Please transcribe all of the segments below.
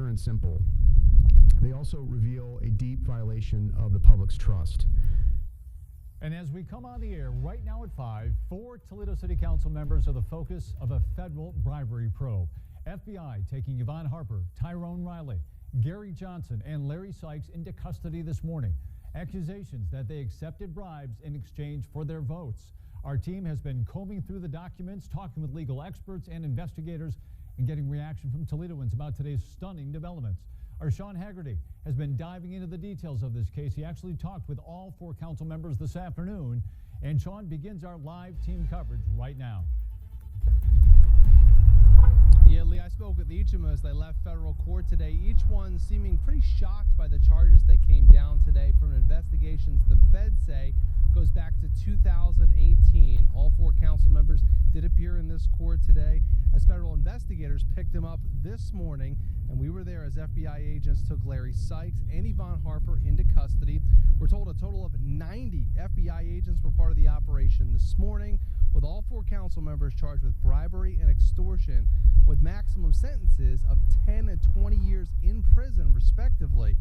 pure and simple. They also reveal a deep violation of the public's trust. And as we come on the air right now at 5, 4 Toledo City Council members are the focus of a federal bribery probe. FBI taking Yvonne Harper, Tyrone Riley, Gary Johnson, and Larry Sykes into custody this morning. Accusations that they accepted bribes in exchange for their votes. Our team has been combing through the documents, talking with legal experts and investigators, and getting reaction from Toledoans about today's stunning developments. Our Sean Haggerty has been diving into the details of this case. He actually talked with all 4 council members this afternoon, and Sean begins our live team coverage right now. Yeah, Lee, I spoke with each of them as they left federal court today, each one seeming pretty shocked by the charges that came down today from investigations the feds say goes back to 2018. All 4 council members did appear in this court today as federal investigators picked them up this morning, and we were there as FBI agents took Larry Sykes and Yvonne Harper into custody. We're told a total of 90 FBI agents were part of the operation this morning, with all 4 council members charged with bribery and extortion, with maximum sentences of 10 and 20 years in prison, respectively.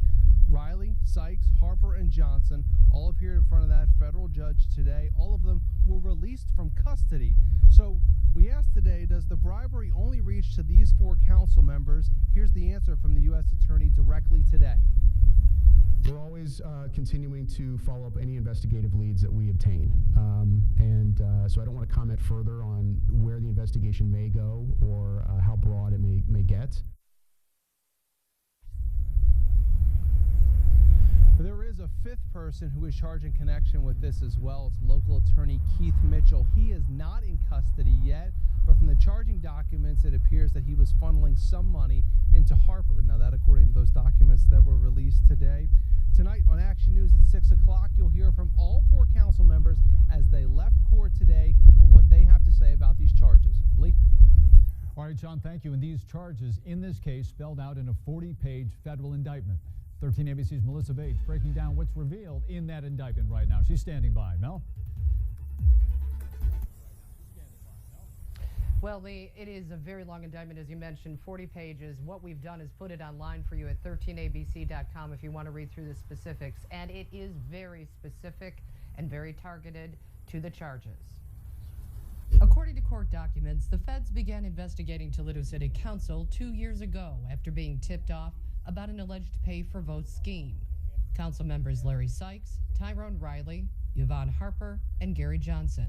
Riley, Sykes, Harper, and Johnson all appeared in front of that federal judge today. All of them were released from custody. So we asked today, does the bribery only reach to these 4 council members? Here's the answer from the U.S. Attorney directly today. We're always continuing to follow up any investigative leads that we obtain. So I don't want to comment further on where the investigation may go or how broad it may get. There is a 5th person who is charged in connection with this as well. It's local attorney Keith Mitchell. He is not in custody yet, but from the charging documents, it appears that he was funneling some money into Harper. Now, that according to those documents that were released today. Tonight on Action News at 6 o'clock, you'll hear from all 4 council members as they left court today and what they have to say about these charges. Lee? All right, John, thank you. And these charges in this case spelled out in a 40-page federal indictment. 13 ABC's Melissa Bates breaking down what's revealed in that indictment right now. She's standing by. Mel? Well, Lee, it is a very long indictment, as you mentioned, 40 pages. What we've done is put it online for you at 13abc.com if you want to read through the specifics. And it is very specific and very targeted to the charges. According to court documents, the feds began investigating Toledo City Council 2 years ago after being tipped off about an alleged pay-for-vote scheme. Council members Larry Sykes, Tyrone Riley, Yvonne Harper, and Gary Johnson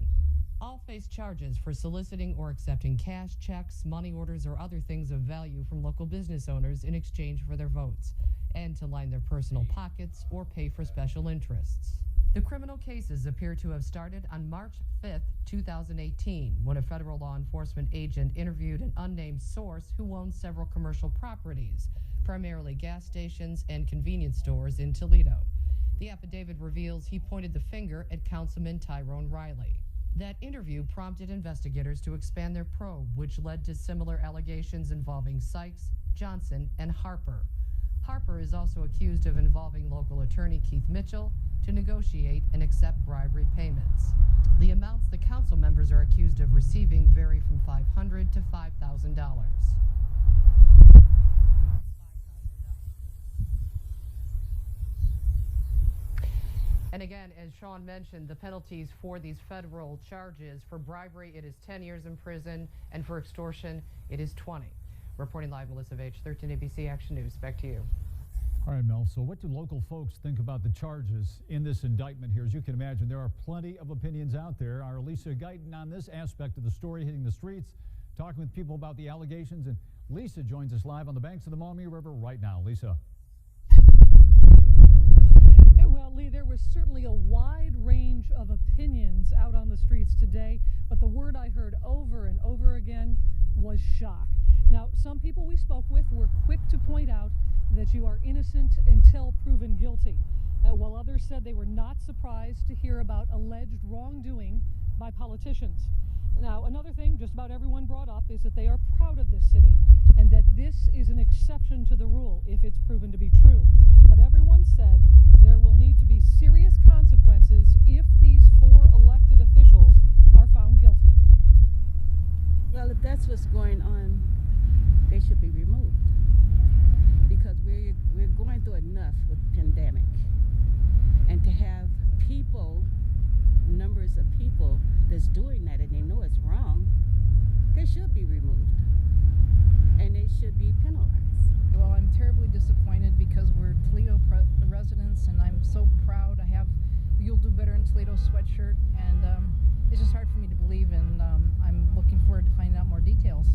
all face charges for soliciting or accepting cash, checks, money orders, or other things of value from local business owners in exchange for their votes, and to line their personal pockets or pay for special interests. The criminal cases appear to have started on March 5th, 2018, when a federal law enforcement agent interviewed an unnamed source who owns several commercial properties, primarily gas stations and convenience stores in Toledo. The affidavit reveals he pointed the finger at Councilman Tyrone Riley. That interview prompted investigators to expand their probe, which led to similar allegations involving Sykes, Johnson, and Harper. Harper is also accused of involving local attorney Keith Mitchell to negotiate and accept bribery payments. The amounts the council members are accused of receiving vary from $500 to $5,000. And again, as Sean mentioned, the penalties for these federal charges: for bribery, it is 10 years in prison, and for extortion, it is 20. Reporting live, Melissa Bates, 13 ABC Action News. Back to you. All right, Mel, so what do local folks think about the charges in this indictment here? As you can imagine, there are plenty of opinions out there. Our Lisa Guyton on this aspect of the story, hitting the streets, talking with people about the allegations. And Lisa joins us live on the banks of the Maumee River right now. Lisa. Well, Lee, there was certainly a wide range of opinions out on the streets today, but the word I heard over and over again was shock. Now, some people we spoke with were quick to point out that you are innocent until proven guilty, while others said they were not surprised to hear about alleged wrongdoing by politicians. Now, another thing just about everyone brought up is that they are proud of this city and that this is an exception to the rule if it's proven to be true. But everyone said there will need to be serious consequences if these 4 elected officials are found guilty. Well, if that's what's going on, they should be removed. we're going through enough with the pandemic, and to have numbers of people that's doing that and they know it's wrong, they should be removed and they should be penalized. Well, I'm terribly disappointed because we're Toledo residents, and I'm so proud. I have You'll Do Better in Toledo sweatshirt, and it's just hard for me to believe, and I'm looking forward to finding out more details.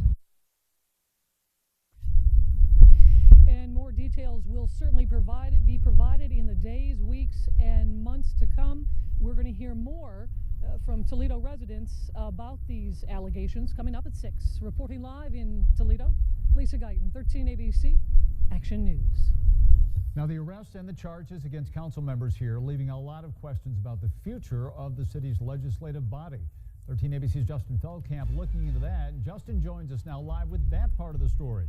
And more details will certainly be provided in the days, weeks, and months to come. We're going to hear more from Toledo residents about these allegations coming up at 6. Reporting live in Toledo, Lisa Guyton, 13 ABC, Action News. Now, the arrest and the charges against council members here leaving a lot of questions about the future of the city's legislative body. 13 ABC's Justin Feldkamp looking into that. Justin joins us now live with that part of the story.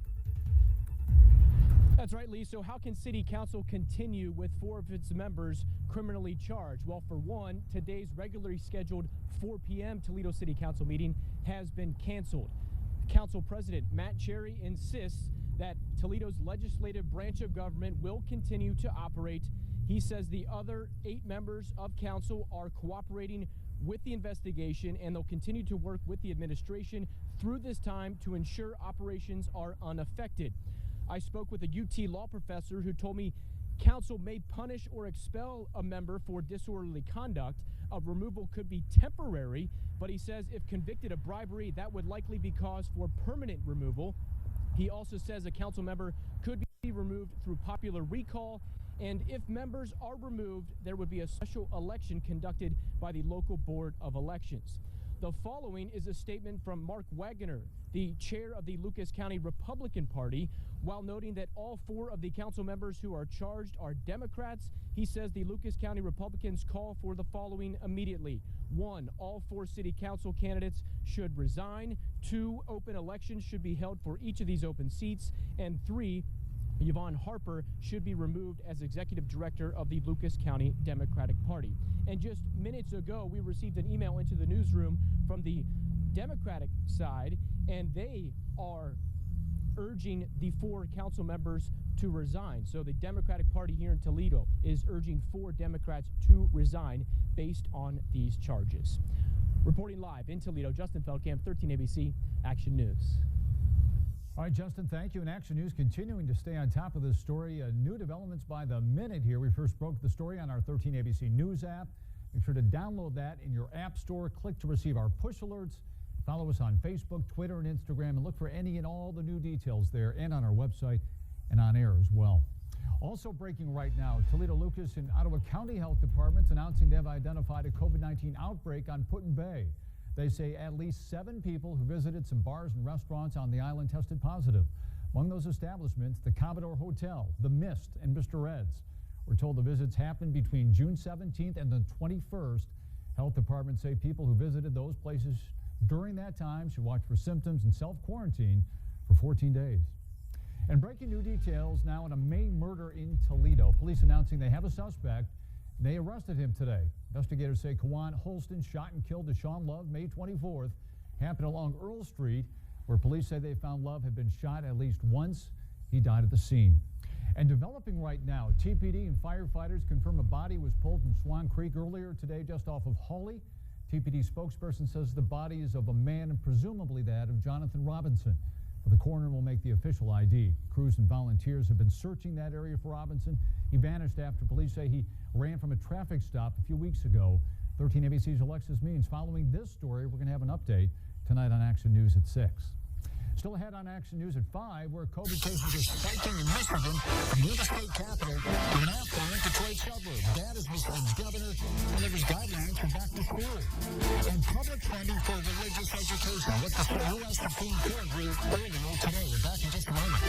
That's right, Lee. So how can City Council continue with 4 of its members criminally charged? Well, for one, today's regularly scheduled 4 p.m. Toledo City Council meeting has been canceled. Council President Matt Cherry insists that Toledo's legislative branch of government will continue to operate. He says the other 8 members of council are cooperating with the investigation, and they'll continue to work with the administration through this time to ensure operations are unaffected. I spoke with a UT law professor who told me council may punish or expel a member for disorderly conduct. A removal could be temporary, but he says if convicted of bribery, that would likely be cause for permanent removal. He also says a council member could be removed through popular recall, and if members are removed, there would be a special election conducted by the local board of elections. The following is a statement from Mark Wagner, the chair of the Lucas County Republican Party. While noting that all 4 of the council members who are charged are Democrats, he says the Lucas County Republicans call for the following immediately. 1, all 4 city council candidates should resign. 2, open elections should be held for each of these open seats. And 3, Yvonne Harper should be removed as executive director of the Lucas County Democratic Party. And just minutes ago, we received an email into the newsroom from the Democratic side, and they are urging the 4 council members to resign. So the Democratic Party here in Toledo is urging 4 Democrats to resign based on these charges. Reporting live in Toledo, Justin Feldkamp, 13 ABC, Action News. All right, Justin, thank you. And Action News continuing to stay on top of this story. New developments by the minute here. We first broke the story on our 13 ABC News app. Make sure to download that in your app store. Click to receive our push alerts. Follow us on Facebook, Twitter, and Instagram, and look for any and all the new details there and on our website and on air as well. Also breaking right now, Toledo, Lucas, and Ottawa County Health Departments announcing they have identified a COVID-19 outbreak on Put-in Bay. They say at least 7 people who visited some bars and restaurants on the island tested positive. Among those establishments, the Commodore Hotel, the Mist, and Mr. Red's. We're told the visits happened between June 17th and the 21st. Health departments say people who visited those places during that time should watch for symptoms and self-quarantine for 14 days. And breaking new details now on a May murder in Toledo. Police announcing they have a suspect. They arrested him today. Investigators say Kawan Holston shot and killed Deshaun Love May 24th. Happened along Earl Street, where police say they found Love had been shot at least once. He died at the scene. And developing right now, TPD and firefighters confirm a body was pulled from Swan Creek earlier today just off of Hawley. TPD spokesperson says the body is of a man and presumably that of Jonathan Robinson. But the coroner will make the official ID. Crews and volunteers have been searching that area for Robinson. He vanished after police say he ran from a traffic stop a few weeks ago. 13 ABC's Alexis Means. Following this story, we're going to have an update tonight on Action News at 6. Still ahead on Action News at 5, where COVID cases are spiking in Michigan near the state capitol and after in Detroit suburbs. That is because the governor delivers guidelines for back to school. And public funding for religious education. What the U.S. Supreme Court ruled earlier today. We're back in just a moment.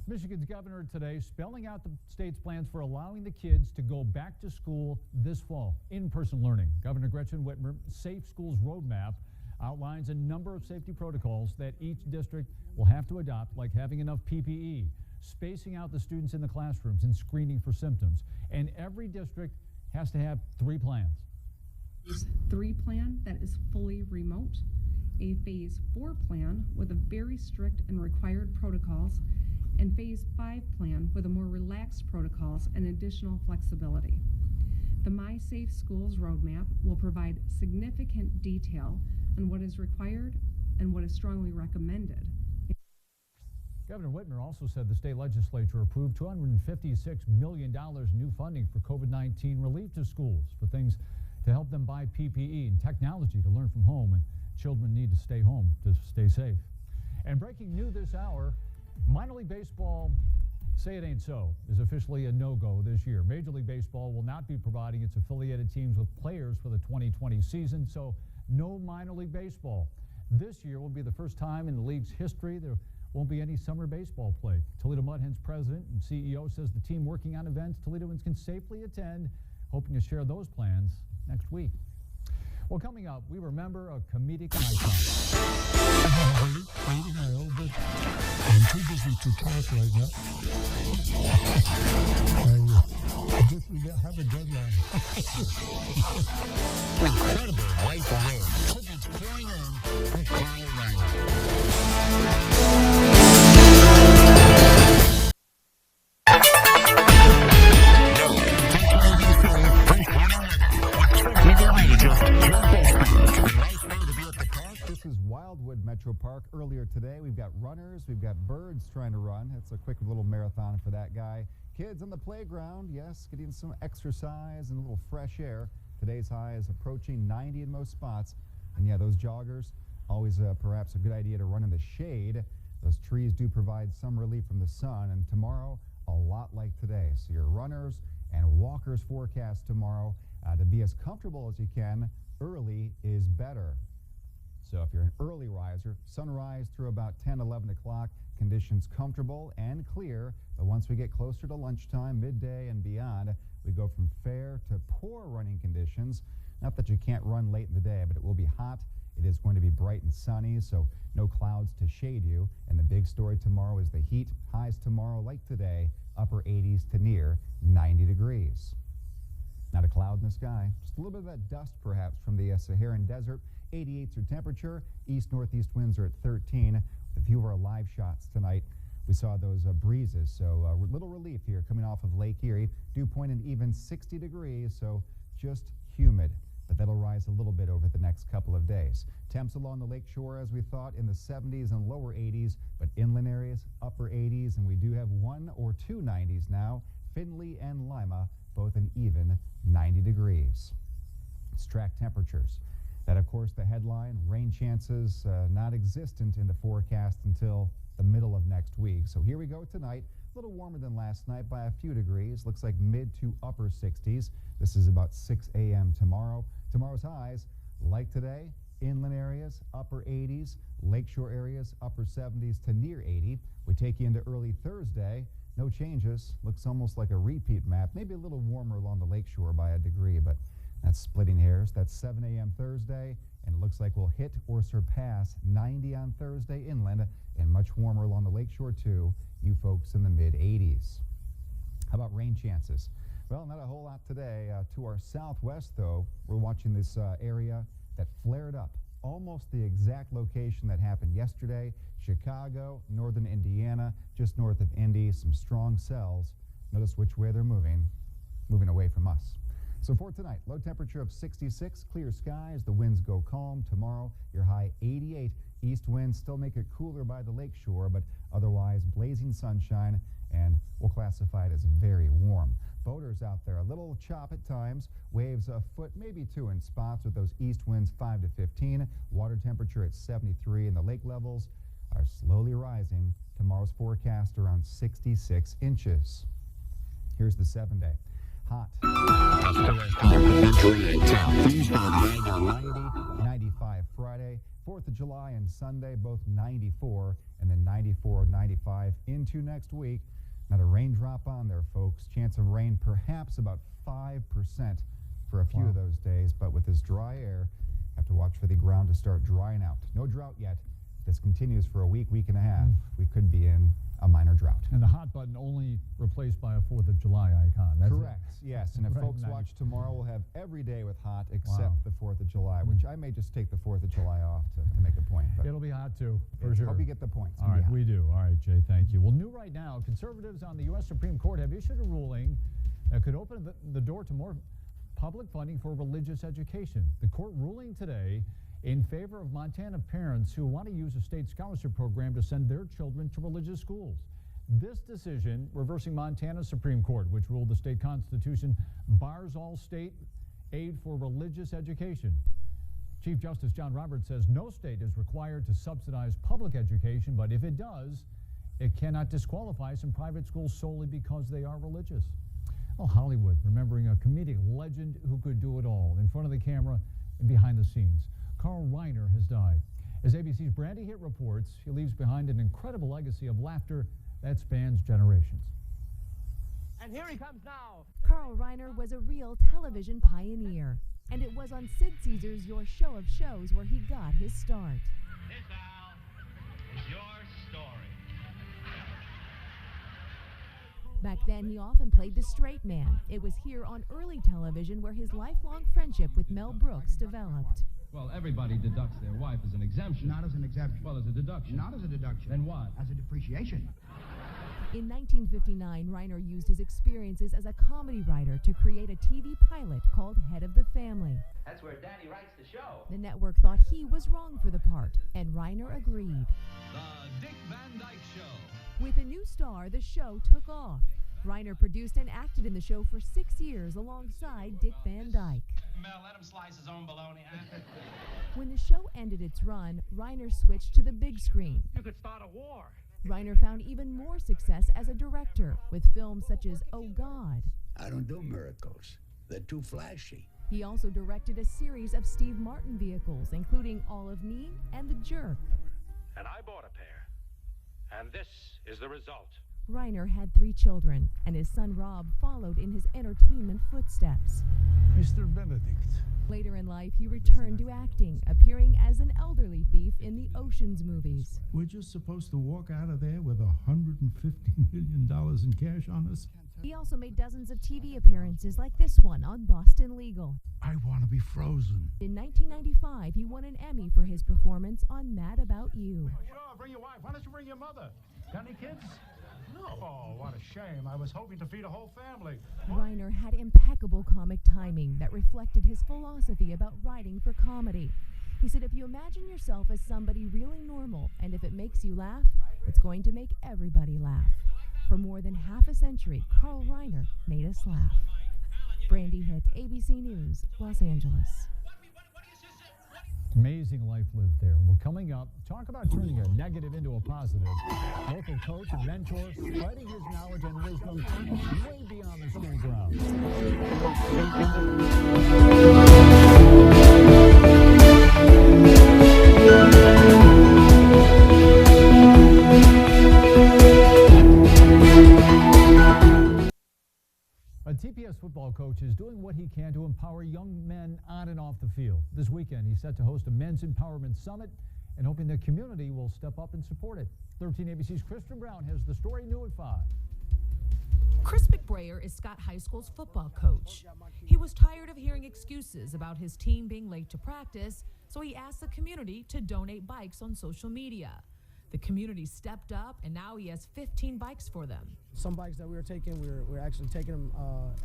Michigan's governor today spelling out the state's plans for allowing the kids to go back to school this fall, in-person learning. Governor Gretchen Whitmer Safe Schools Roadmap outlines a number of safety protocols that each district will have to adopt, like having enough PPE, spacing out the students in the classrooms, and screening for symptoms. And every district has to have 3 plans. 3 plan that is fully remote, a Phase 4 plan with a very strict and required protocols, and Phase 5 plan with a more relaxed protocols and additional flexibility. The My Safe Schools roadmap will provide significant detail on what is required and what is strongly recommended. Governor Whitmer also said the state legislature approved $256 million new funding for COVID-19 relief to schools for things to help them buy PPE and technology to learn from home, and children need to stay home to stay safe. And breaking news this hour, minor league baseball, say it ain't so, is officially a no-go this year. Major League Baseball will not be providing its affiliated teams with players for the 2020 season, so no minor league baseball. This year will be the first time in the league's history there won't be any summer baseball play. Toledo Mud Hens president and CEO says the team working on events Toledoans can safely attend, hoping to share those plans next week. Well, coming up, we remember a comedic icon. I'm too busy to talk right now. I just have a deadline. Incredible life ahead. It's pouring in from Colorado. This is Wildwood Metro Park. Earlier today, we've got runners, we've got birds trying to run. It's a quick little marathon for that guy. Kids on the playground, yes, getting some exercise and a little fresh air. Today's high is approaching 90 in most spots. And yeah, those joggers, always perhaps a good idea to run in the shade. Those trees do provide some relief from the sun, and tomorrow, a lot like today. So your runners and walkers forecast tomorrow to be as comfortable as you can. Early is better. So if you're an early riser, sunrise through about 10, 11 o'clock, conditions comfortable and clear. But once we get closer to lunchtime, midday and beyond, we go from fair to poor running conditions. Not that you can't run late in the day, but it will be hot. It is going to be bright and sunny, so no clouds to shade you. And the big story tomorrow is the heat. Highs tomorrow, like today, upper 80s to near 90 degrees. Not a cloud in the sky, just a little bit of that dust perhaps from the Saharan desert. 88's your temperature. East-northeast winds are at 13. With a few of our live shots tonight, we saw those breezes, so a little relief here coming off of Lake Erie. Dew point an even 60 degrees, so just humid. But that'll rise a little bit over the next couple of days. Temps along the lake shore, as we thought, in the 70s and lower 80s, but inland areas, upper 80s, and we do have 1 or 2 90s now. Findlay and Lima, both an even 90 degrees. Let's track temperatures. That, of course, the headline, rain chances not existent in the forecast until the middle of next week. So here we go tonight. A little warmer than last night by a few degrees. Looks like mid to upper 60s. This is about 6 a.m. tomorrow. Tomorrow's highs, like today, inland areas, upper 80s, lakeshore areas, upper 70s to near 80. We take you into early Thursday. No changes. Looks almost like a repeat map. Maybe a little warmer along the lakeshore by a degree, but that's splitting hairs. That's 7 a.m. Thursday, and it looks like we'll hit or surpass 90 on Thursday inland, and much warmer along the lakeshore too. You folks in the mid-80s. How about rain chances? Well, not a whole lot today. To our southwest, though, we're watching this area that flared up. Almost the exact location that happened yesterday. Chicago, northern Indiana, just north of Indy, some strong cells. Notice which way they're moving away from us. So for tonight, low temperature of 66, clear skies, the winds go calm. Tomorrow, your high 88. East winds still make it cooler by the lakeshore, but otherwise blazing sunshine, and we'll classify it as very warm. Boaters out there, a little chop at times, waves a foot, maybe 2 in spots with those east winds 5 to 15. Water temperature at 73, and the lake levels are slowly rising. Tomorrow's forecast around 66 inches. Here's the 7-day. Hot. 95 Friday, 4th of July and Sunday, both 94, and then 94, 95 into next week. Not a raindrop on there, folks. Chance of rain perhaps about 5% for a few of those days, but with this dry air, have to watch for the ground to start drying out. No drought yet. If this continues for a week, week and a half, we could be in a minor drought. And the hot button only replaced by a 4th of July icon. That's correct. Yes, and if Right, folks nice. watch tomorrow, we'll have every day with hot except the 4th of July, which I may just take the 4th of July off to make a point. But It'll be hot too, for sure. hope you get the point. It's All gonna be right, hot. we do. All right, Jay, thank you. Well, new right now, conservatives on the U.S. Supreme Court have issued a ruling that could open the door to more public funding for religious education. The court ruling today in favor of Montana parents who want to use a state scholarship program to send their children to religious schools. This decision, reversing Montana's Supreme Court, which ruled the state constitution bars all state aid for religious education. Chief Justice John Roberts says no state is required to subsidize public education, but if it does, it cannot disqualify some private schools solely because they are religious. Oh, Hollywood, remembering a comedic legend who could do it all, in front of the camera and behind the scenes. Carl Reiner has died. As ABC's Brandy Hitt reports, he leaves behind an incredible legacy of laughter that spans generations. And here he comes now. Carl Reiner was a real television pioneer, and it was on Sid Caesar's Your Show of Shows where he got his start. This, Al, is your story. Back then, he often played the straight man. It was here on early television where his lifelong friendship with Mel Brooks developed. Well, everybody deducts their wife as an exemption. Not as an exemption. Well, as a deduction. Not as a deduction. Then what? As a depreciation. In 1959, Reiner used his experiences as a comedy writer to create a TV pilot called Head of the Family. That's where Daddy writes the show. The network thought he was wrong for the part, and Reiner agreed. The Dick Van Dyke Show. With a new star, the show took off. Reiner produced and acted in the show for 6 years alongside Dick Van Dyke. Mel, let him slice his own bologna. When the show ended its run, Reiner switched to the big screen. You could start a war. Reiner found even more success as a director with films such as Oh God. I don't do miracles. They're too flashy. He also directed a series of Steve Martin vehicles, including All of Me and The Jerk. And I bought a pair. And this is the result. Reiner had 3 children, and his son Rob followed in his entertainment footsteps. Mr. Benedict. Later in life, he returned to acting, appearing as an elderly thief in the Ocean's movies. We're just supposed to walk out of there with $150 million in cash on us? He also made dozens of TV appearances like this one on Boston Legal. I want to be frozen. In 1995, he won an Emmy for his performance on Mad About You. Sure, bring your wife. Why don't you bring your mother? Got any kids? No. Oh, what a shame. I was hoping to feed a whole family. Reiner had impeccable comic timing that reflected his philosophy about writing for comedy. He said, if you imagine yourself as somebody really normal, and if it makes you laugh, it's going to make everybody laugh. For more than half a century, Carl Reiner made us laugh. Brandy Hitt, ABC News, Los Angeles. Amazing life lived there. Well, coming up, talk about turning a negative into a positive. Local coach and mentor, spreading his knowledge and wisdom way beyond the school grounds. A TPS football coach is doing what he can to empower young men on and off the field. This weekend, he's set to host a men's empowerment summit and hoping the community will step up and support it. 13 ABC's Kristen Brown has the story new at 5. Chris McBrayer is Scott High School's football coach. He was tired of hearing excuses about his team being late to practice, so he asked the community to donate bikes on social media. The community stepped up, and now he has 15 bikes for them. Some bikes that we were taking, we're actually taking them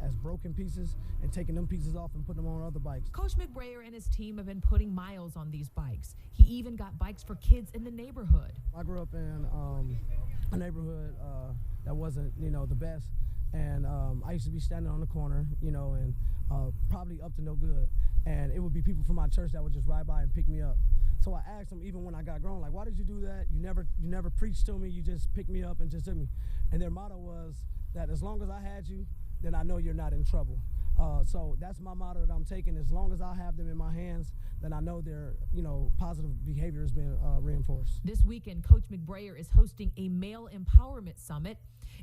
as broken pieces and taking them pieces off and putting them on other bikes. Coach McBrayer and his team have been putting miles on these bikes. He even got bikes for kids in the neighborhood. I grew up in a neighborhood that wasn't, the best. And I used to be standing on the corner, and probably up to no good. And it would be people from my church that would just ride by and pick me up. So I asked them, even when I got grown, like, why did you do that? You never preached to me. You just picked me up and just took me. And their motto was that as long as I had you, then I know you're not in trouble. So that's my motto that I'm taking. As long as I have them in my hands, then I know their, positive behavior has been reinforced. This weekend, Coach McBrayer is hosting a male empowerment summit.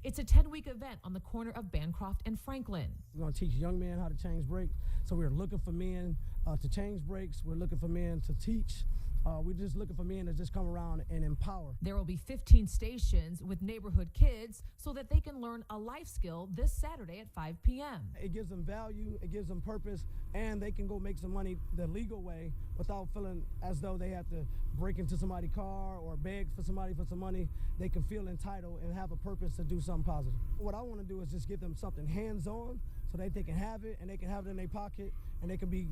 It's a 10-week event on the corner of Bancroft and Franklin. We're going to teach young men how to change brakes. So we're looking for men to change brakes. We're looking for men to teach We're just looking for men to just come around and empower. There will be 15 stations with neighborhood kids so that they can learn a life skill this Saturday at 5 p.m. It gives them value, it gives them purpose, and they can go make some money the legal way without feeling as though they have to break into somebody's car or beg for somebody for some money. They can feel entitled and have a purpose to do something positive. What I want to do is just give them something hands-on so that they can have it and they can have it in their pocket and they can be,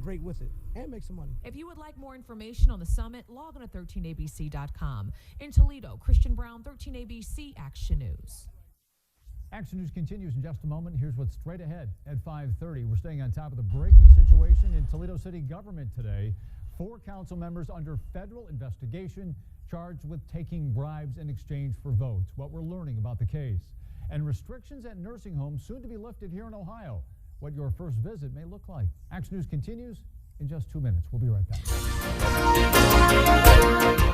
great with it and make some money. If you would like more information on the summit, log on to 13abc.com. In Toledo, Christian Brown, 13ABC Action News. Action News continues in just a moment. Here's what's straight ahead at 5:30. We're staying on top of the breaking situation in Toledo City government today. 4 council members under federal investigation charged with taking bribes in exchange for votes. What we're learning about the case. And restrictions at nursing homes soon to be lifted here in Ohio. What your first visit may look like. Action News continues in just 2 minutes. We'll be right back.